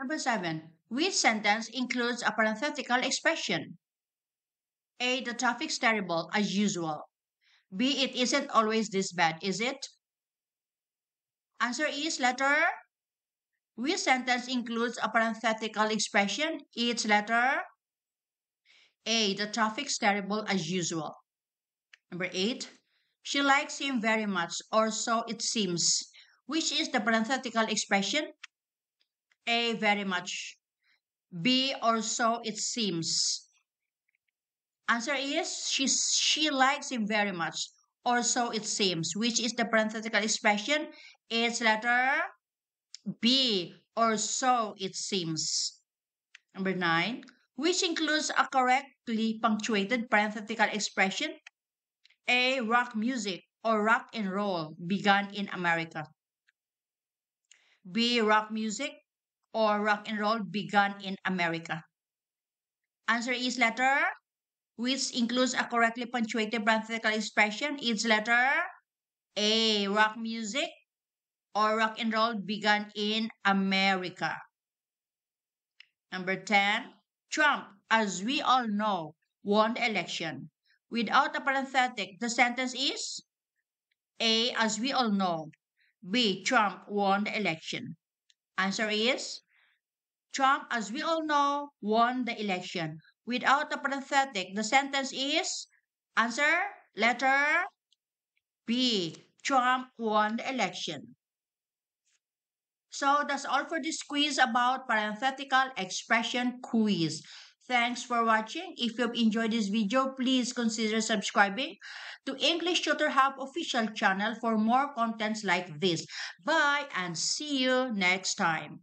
Number 7. Which sentence includes a parenthetical expression? A. The traffic's terrible as usual. B. It isn't always this bad, is it? Answer is letter. Which sentence includes a parenthetical expression? It's letter A. The traffic's terrible as usual. Number 8. She likes him very much, or so it seems. Which is the parenthetical expression? A. Very much. B. Or so it seems. Answer is she likes him very much, or so it seems. Which is the parenthetical expression? It's letter B. Or so it seems. Number 9. Which includes a correctly punctuated parenthetical expression? A. Rock music or rock and roll began in America. B. Rock music or rock and roll began in America. Answer is letter, which includes a correctly punctuated parenthetical expression. It's letter A. Rock music or rock and roll began in America. Number 10. Trump, as we all know, won the election. Without a parenthetic, the sentence is A. As we all know. B. Trump won the election. Answer is Trump, as we all know, won the election. Without a parenthetic, the sentence is answer letter B. Trump won the election. So that's all for this quiz about parenthetical expression quiz. Thanks for watching. If you've enjoyed this video, please consider subscribing to English Tutor Hub official channel for more contents like this. Bye and see you next time.